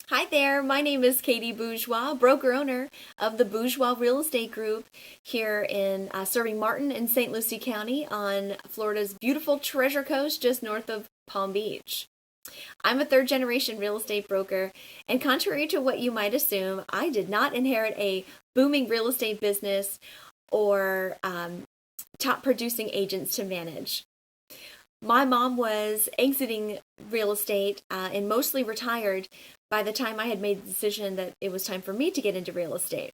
Hi there, my name is Katey Bourgeois, broker-owner of the Bourgeois Real Estate Group here in serving Martin and St Lucie County on Florida's beautiful Treasure Coast just north of Palm Beach. I'm a third-generation real estate broker, and contrary to what you might assume, I did not inherit a booming real estate business or top-producing agents to manage. My mom was exiting real estate and mostly retired by the time I had made the decision that it was time for me to get into real estate.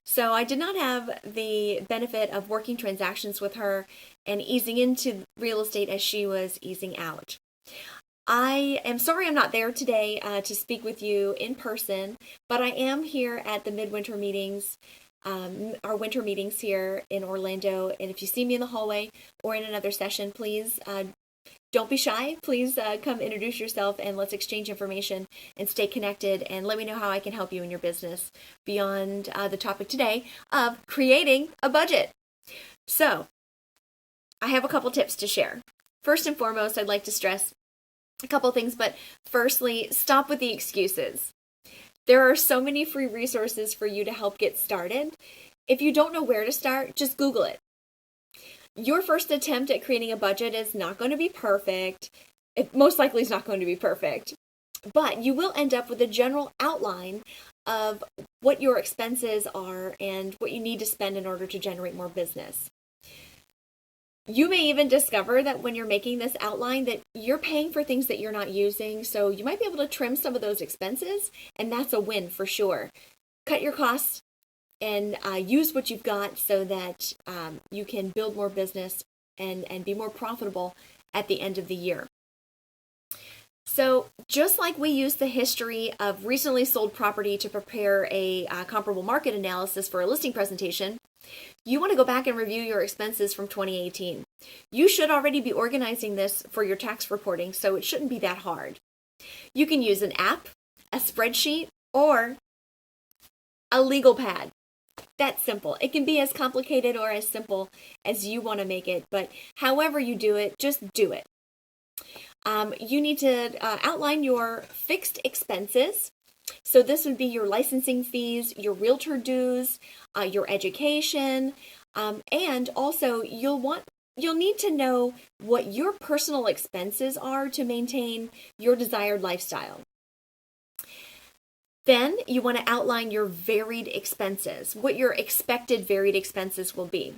So I did not have the benefit of working transactions with her and easing into real estate as she was easing out. I am sorry I'm not there today to speak with you in person, but I am here at the midwinter meetings, our winter meetings here in Orlando. And if you see me in the hallway or in another session, please don't be shy. Please come introduce yourself and let's exchange information and stay connected and let me know how I can help you in your business beyond the topic today of creating a budget. So I have a couple tips to share. First and foremost, I'd like to stress a couple things, but firstly, stop with the excuses. There are so many free resources for you to help get started. If you don't know where to start, just Google it. Your first attempt at creating a budget is not going to be perfect. It most likely is not going to be perfect. But you will end up with a general outline of what your expenses are and what you need to spend in order to generate more business. You may even discover that when you're making this outline that you're paying for things that you're not using, so you might be able to trim some of those expenses, and that's a win for sure. Cut your costs and use what you've got so that you can build more business and be more profitable at the end of the year. So just like we use the history of recently sold property to prepare a comparable market analysis for a listing presentation, you want to go back and review your expenses from 2018. You should already be organizing this for your tax reporting, so it shouldn't be that hard. You can use an app, a spreadsheet, or a legal pad. That's simple. It can be as complicated or as simple as you want to make it, but however you do it, just do it. You need to outline your fixed expenses. So this would be your licensing fees, your realtor dues, your education, and also you'll need to know what your personal expenses are to maintain your desired lifestyle. Then you want to outline your varied expenses, what your expected varied expenses will be.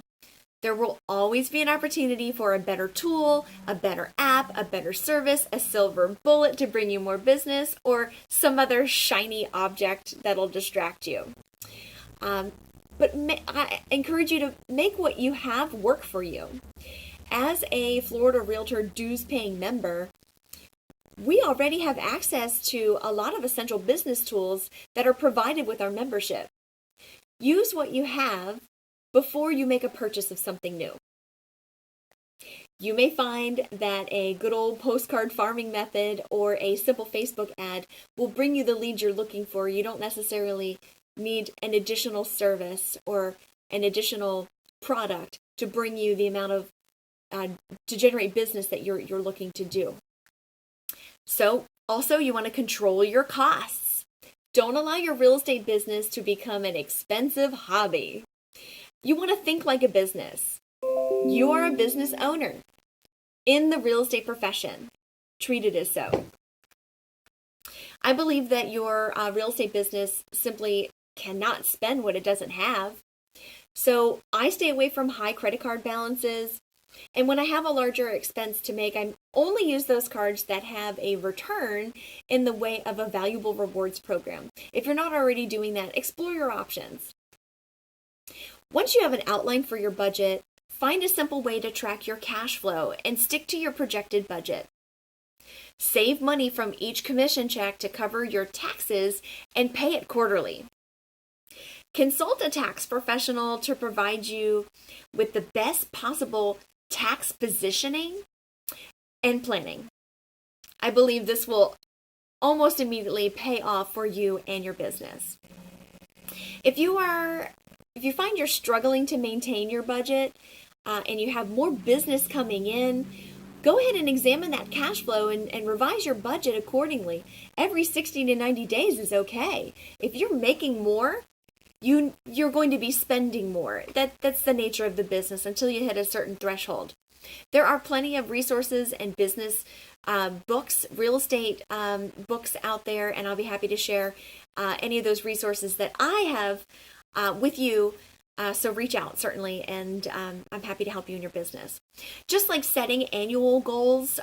There will always be an opportunity for a better tool, a better app, a better service, a silver bullet to bring you more business, or some other shiny object that'll distract you. But I encourage you to make what you have work for you. As a Florida Realtor dues paying member, we already have access to a lot of essential business tools that are provided with our membership. Use what you have before you make a purchase of something new. You may find that a good old postcard farming method or a simple Facebook ad will bring you the leads you're looking for. You don't necessarily need an additional service or an additional product to bring you the amount of to generate business that you're looking to do. So also you want to control your costs. Don't allow your real estate business to become an expensive hobby. You want to think like a business. You are a business owner in the real estate profession. Treat it as so. I believe that your real estate business simply cannot spend what it doesn't have. So I stay away from high credit card balances. And when I have a larger expense to make, I only use those cards that have a return in the way of a valuable rewards program. If you're not already doing that, explore your options. Once you have an outline for your budget, find a simple way to track your cash flow and stick to your projected budget. Save money from each commission check to cover your taxes and pay it quarterly. Consult a tax professional to provide you with the best possible tax positioning and planning. I believe this will almost immediately pay off for you and your business. If you find you're struggling to maintain your budget and you have more business coming in, go ahead and examine that cash flow and revise your budget accordingly. Every 60 to 90 days is okay. If you're making more, you're going to be spending more. That's the nature of the business until you hit a certain threshold. There are plenty of resources and business books, real estate books out there, and I'll be happy to share any of those resources that I have with you. So reach out, certainly, and I'm happy to help you in your business. Just like setting annual goals,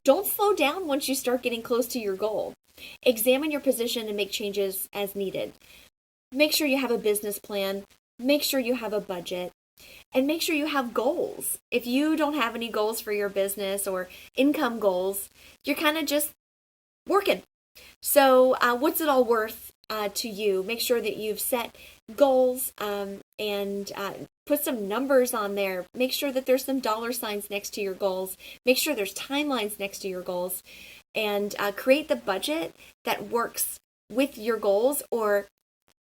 don't slow down once you start getting close to your goal. Examine your position and make changes as needed. Make sure you have a business plan. Make sure you have a budget. And make sure you have goals. If you don't have any goals for your business or income goals, you're kind of just working. So what's it all worth to you? Make sure that you've set goals and put some numbers on there. Make sure that there's some dollar signs next to your goals. Make sure there's timelines next to your goals. And create the budget that works with your goals or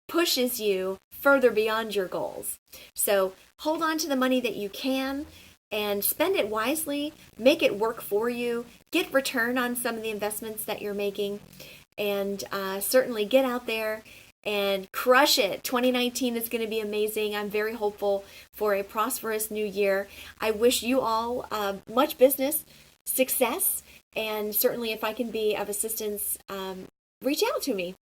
pushes you further beyond your goals. So hold on to the money that you can and spend it wisely. Make it work for you. Get return on some of the investments that you're making. And certainly get out there and crush it. 2019 is going to be amazing. I'm very hopeful for a prosperous new year. I wish you all much business success. And certainly if I can be of assistance, reach out to me.